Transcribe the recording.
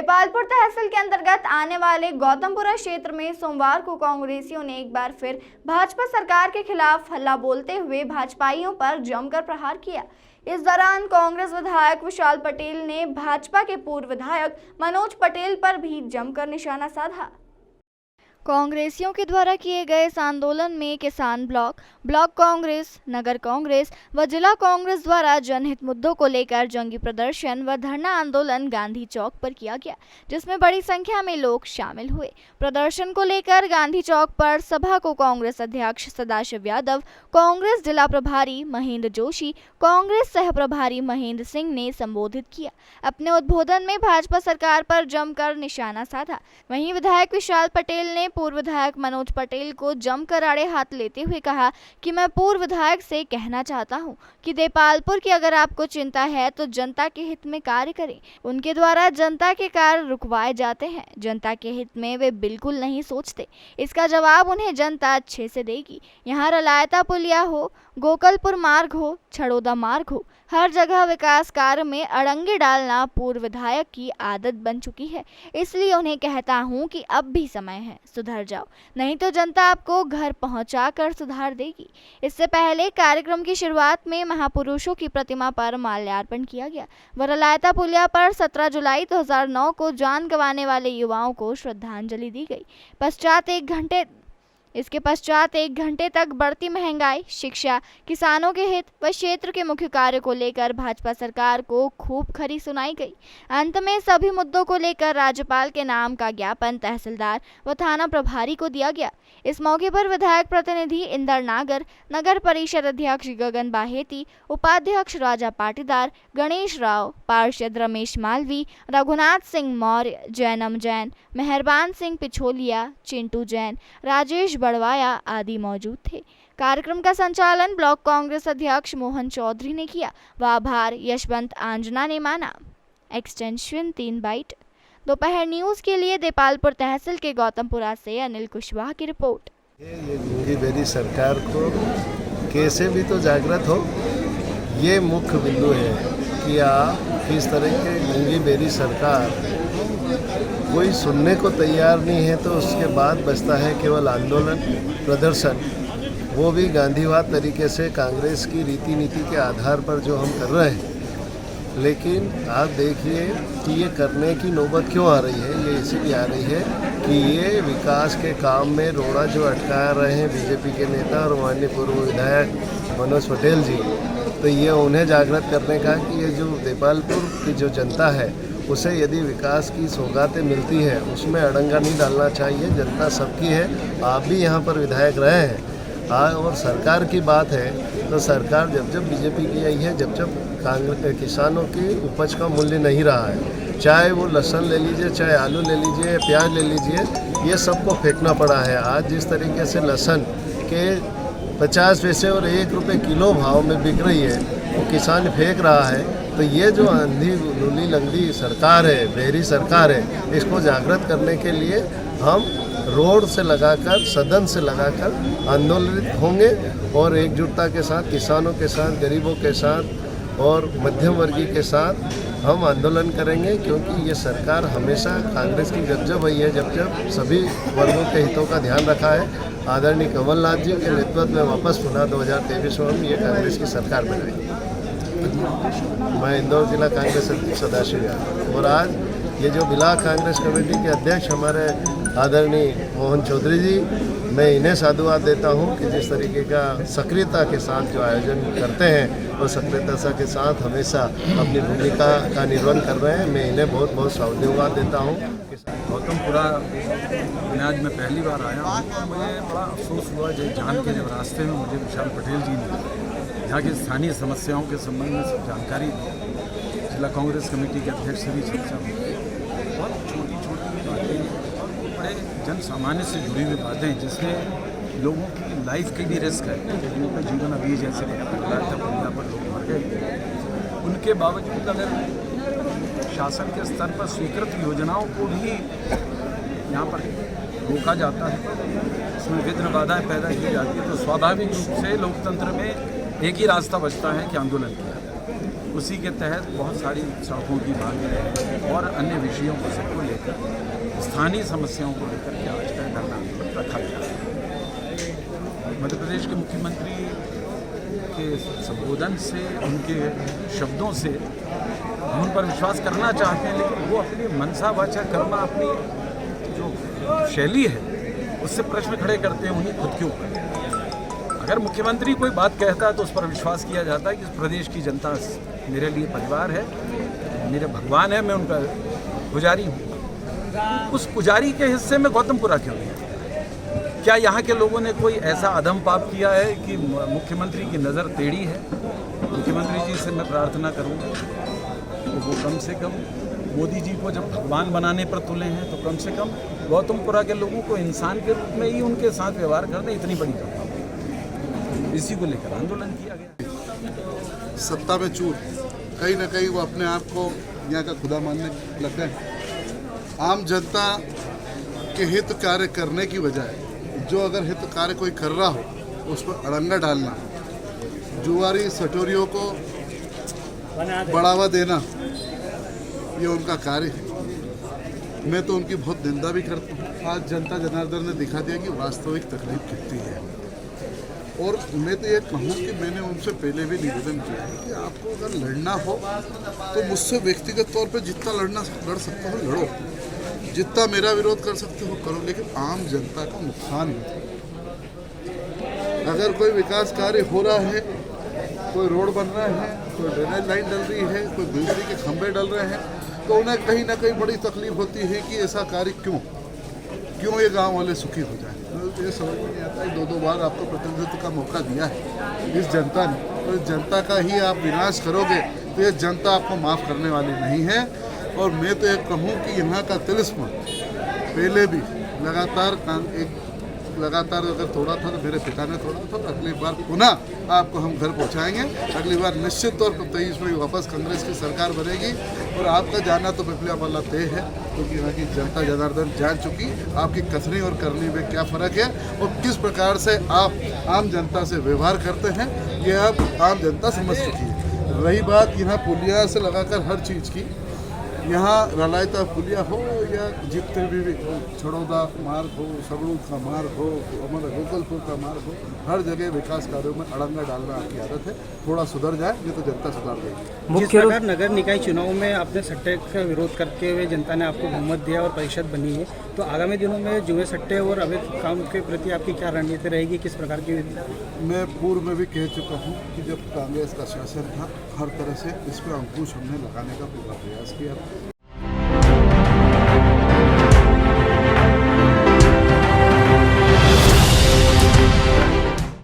देपालपुर तहसील के अंतर्गत आने वाले गौतमपुरा क्षेत्र में सोमवार को कांग्रेसियों ने एक बार फिर भाजपा सरकार के खिलाफ हल्ला बोलते हुए भाजपाइयों पर जमकर प्रहार किया। इस दौरान कांग्रेस विधायक विशाल पटेल ने भाजपा के पूर्व विधायक मनोज पटेल पर भी जमकर निशाना साधा। कांग्रेसियों के द्वारा किए गए इस आंदोलन में किसान ब्लॉक कांग्रेस, नगर कांग्रेस व जिला कांग्रेस द्वारा जनहित मुद्दों को लेकर जंगी प्रदर्शन व धरना आंदोलन गांधी चौक पर किया गया, जिसमें बड़ी संख्या में लोग शामिल हुए। प्रदर्शन को लेकर गांधी चौक पर सभा को कांग्रेस अध्यक्ष सदाशिव यादव, कांग्रेस जिला प्रभारी महेंद्र जोशी, कांग्रेस सह प्रभारी महेंद्र सिंह ने संबोधित किया। अपने उद्बोधन में भाजपा सरकार पर जमकर निशाना साधा। वहीं विधायक विशाल पटेल ने पूर्व विधायक मनोज पटेल को जमकर आड़े हाथ लेते हुए कहा कि मैं पूर्व विधायक से कहना चाहता हूं कि देपालपुर की अगर आपको चिंता है तो जनता के हित में कार्य करें। उनके द्वारा जनता के कार्य रुकवाए जाते हैं, जनता के हित में वे बिल्कुल नहीं सोचते। इसका जवाब उन्हें जनता अच्छे से देगी। यहाँ रलायता पुलिया हो, गोकलपुर मार्ग हो, छड़ोदा मार्ग हो, हर जगह विकास कार्य में अड़ंगे डालना पूर्व विधायक की आदत बन चुकी है। इसलिए उन्हें कहता हूं कि अब भी समय है, सुधर जाओ, नहीं तो जनता आपको घर पहुंचाकर सुधार देगी। इससे पहले कार्यक्रम की शुरुआत में महापुरुषों की प्रतिमा पर माल्यार्पण किया गया। रलायता पुलिया पर 17 जुलाई 2009 को जान गंवाने वाले युवाओं को श्रद्धांजलि दी गई। इसके पश्चात एक घंटे तक बढ़ती महंगाई, शिक्षा, किसानों के हित व क्षेत्र के मुख्य कार्य को लेकर भाजपा सरकार को खूब खरी सुनाई गई। अंत में सभी मुद्दों को लेकर राज्यपाल के नाम का ज्ञापन तहसीलदार व थाना प्रभारी को दिया गया। इस मौके पर विधायक प्रतिनिधि इंदर नागर, नगर परिषद अध्यक्ष गगन बाहेती, उपाध्यक्ष राजा पाटीदार, गणेश राव, पार्षद रमेश मालवी, रघुनाथ सिंह मौर्य, जैनम जैन, मेहरबान सिंह पिछोलिया, चिंटू जैन, राजेश बड़वाया आदि मौजूद थे। कार्यक्रम का संचालन ब्लॉक कांग्रेस अध्यक्ष मोहन चौधरी ने किया व आभार यशवंत आंजना ने माना। Extension 3 bite. दोपहर न्यूज के लिए देपालपुर तहसील के गौतमपुरा से अनिल कुशवाहा की रिपोर्ट। ये गंगी बेरी सरकार को कैसे भी तो जागृत हो, ये मुख्य बिंदु है कि किस तरह के गंगी बेरी सरकार कोई सुनने को तैयार नहीं है, तो उसके बाद बचता है केवल आंदोलन, प्रदर्शन, वो भी गांधीवाद तरीके से कांग्रेस की रीति नीति के आधार पर जो हम कर रहे हैं। लेकिन आप देखिए कि ये करने की नौबत क्यों आ रही है। ये इसीलिए आ रही है कि ये विकास के काम में रोड़ा जो अटका रहे हैं बीजेपी के नेता और माननीय पूर्व विधायक मनोज पटेल जी, तो ये उन्हें जागृत करने का कि ये जो देपालपुर की जो जनता है उसे यदि विकास की सौगातें मिलती है उसमें अड़ंगा नहीं डालना चाहिए। जनता सबकी है, आप भी यहाँ पर विधायक रहे हैं। और सरकार की बात है तो सरकार जब बीजेपी की आई है, जब कांग्रेस किसानों की उपज का मूल्य नहीं रहा है, चाहे वो लहसुन ले लीजिए, चाहे आलू ले लीजिए, प्याज ले लीजिए, ये सबको फेंकना पड़ा है। आज जिस तरीके से लहसुन के 50 पैसे और 1 रुपये किलो भाव में बिक रही है, वो किसान फेंक रहा है। तो ये जो अंधी लूली लंगड़ी सरकार है, बहरी सरकार है, इसको जागृत करने के लिए हम रोड से लगाकर, सदन से लगाकर आंदोलित होंगे और एकजुटता के साथ किसानों के साथ, गरीबों के साथ और मध्यम वर्गीय के साथ हम आंदोलन करेंगे। क्योंकि ये सरकार हमेशा कांग्रेस की जब आई है, जब सभी वर्गों के हितों का ध्यान रखा है। आदरणीय कमलनाथ जी के नेतृत्व में वापस पुनः 2023 में हम ये कांग्रेस की सरकार बनाएंगे। मैं इंदौर जिला कांग्रेस अध्यक्ष सदाशिव यादव और आज ये जो जिला कांग्रेस कमेटी के अध्यक्ष हमारे आदरणीय मोहन चौधरी जी, मैं इन्हें साधुवाद देता हूं कि जिस तरीके का सक्रियता के साथ जो आयोजन करते हैं और सक्रियता के साथ हमेशा अपनी भूमिका का निर्वहन कर रहे हैं। मैं इन्हें बहुत बहुत साधुवाद देता हूं। गौतमपुरा में आज मैं पहली बार आया हूँ और मुझे बड़ा अफसोस हुआ जान के जब रास्ते में मुझे विशाल पटेल जी ने यहाँ की स्थानीय समस्याओं के संबंध में सब जानकारी दी। जिला कांग्रेस कमेटी के अध्यक्ष से भी चर्चा हुई। बहुत छोटी छोटी बातें और बड़े जन सामान्य से जुड़ी हुई बातें जिसमें लोगों की लाइफ की भी रिस्क है। लोगों का जीवन अभी जैसे पुलिया पर लोग मर गए, उनके बावजूद अगर शासन के स्तर पर स्वीकृत योजनाओं को भी यहाँ पर रोका जाता है, इसमें विघ्न बाधाएं पैदा की जाती है, तो स्वाभाविक रूप से लोकतंत्र में एक ही रास्ता बचता है कि आंदोलन किया जाए। उसी के तहत बहुत सारी सड़कों की मांगें और अन्य विषयों को सबको लेकर स्थानीय समस्याओं को लेकर के आज का धरना आंदोलन रखा गया है। मध्य प्रदेश के मुख्यमंत्री के संबोधन से, उनके शब्दों से हम उन पर विश्वास करना चाहते हैं, लेकिन वो अपनी मनसा वाचा कर्मा, अपनी जो शैली है उससे प्रश्न खड़े करते हैं उन्हीं खुद के ऊपर। अगर मुख्यमंत्री कोई बात कहता है तो उस पर विश्वास किया जाता है कि इस प्रदेश की जनता मेरे लिए परिवार है, मेरे भगवान है, मैं उनका पुजारी हूँ। उस पुजारी के हिस्से में गौतमपुरा क्यों नहीं? क्या यहाँ के लोगों ने कोई ऐसा अधम पाप किया है कि मुख्यमंत्री की नज़र टेढ़ी है? मुख्यमंत्री जी से मैं प्रार्थना करूँगा तो वो कम से कम मोदी जी को जब भगवान बनाने पर तुले हैं तो कम से कम गौतमपुरा के लोगों को इंसान के रूप में ही उनके साथ व्यवहार कर दें। इतनी बड़ी बात, इसी को लेकर आंदोलन किया गया। सत्ता में चूर, कहीं ना कहीं वो अपने आप को यहाँ का खुदा मानने लग गए। आम जनता के हित कार्य करने की बजाय जो अगर हित कार्य कोई कर रहा हो उस पर अड़ंगा डालना, जुआरी सटोरियों को बढ़ावा देना, ये उनका कार्य है। मैं तो उनकी बहुत निंदा भी करता हूँ। आज जनता जनार्दन ने दिखा दिया कि वास्तविक तकलीफ कितनी है। और मैं तो ये कहूँ कि मैंने उनसे पहले भी निवेदन किया है कि आपको अगर लड़ना हो तो मुझसे व्यक्तिगत तौर पे जितना लड़ सकते हो लड़ो, जितना मेरा विरोध कर सकते हो करो, लेकिन आम जनता का नुकसान नहीं। अगर कोई विकास कार्य हो रहा है, कोई रोड बन रहा है, कोई ड्रेनेज लाइन डल रही है, कोई बिजली के खंभे डल रहे हैं, तो उन्हें कहीं ना कहीं बड़ी तकलीफ होती है कि ऐसा कार्य क्यों ये गांव वाले सुखी हो जाए। तो ये समझ में नहीं आता है। 2 बार आपको प्रतिनिधित्व का मौका दिया है इस जनता ने, तो इस जनता का ही आप विनाश करोगे तो ये जनता आपको माफ़ करने वाली नहीं है। और मैं तो ये कहूँ कि यहाँ का तिलिस्म पहले भी लगातार अगर तोड़ा था तो मेरे पिता ने तोड़ा था। अगली बार पुनः आपको हम घर पहुँचाएंगे। अगली बार निश्चित तौर पर 23 में वापस कांग्रेस की सरकार बनेगी और आपका जाना तो पिपलिया वाला तय है, क्योंकि यहाँ की जनता जनार्दन जान चुकी आपकी कथनी और करनी में क्या फ़र्क है और किस प्रकार से आप आम जनता से व्यवहार करते हैं, ये अब आम जनता समझ चुकी है। रही बात यहाँ पुलिया से लगाकर हर चीज़ की, यहाँ रलायता पुलिया हो या जितने भी छड़ौदा मार्ग हो, सगड़ू का मार्ग हो, हमारा गोकुलपुर का मार्ग हो, हर जगह विकास कार्यों में अड़ंगा डालना आपकी आदत है। थोड़ा सुधर जाए, ये तो जनता सुधार देगी। जिस प्रकार नगर निकाय चुनाव में अपने सट्टे का विरोध करते हुए जनता ने आपको बहुमत दिया और परिषद बनी है, तो आगामी दिनों में जुए सट्टे और अवैध काम के प्रति आपकी क्या रणनीति रहेगी? किस प्रकार की? मैं पूर्व में भी कह चुका हूँ कि जब कांग्रेस का शासन था हर तरह से इस पर अंकुश हमने लगाने का पूरा प्रयास किया।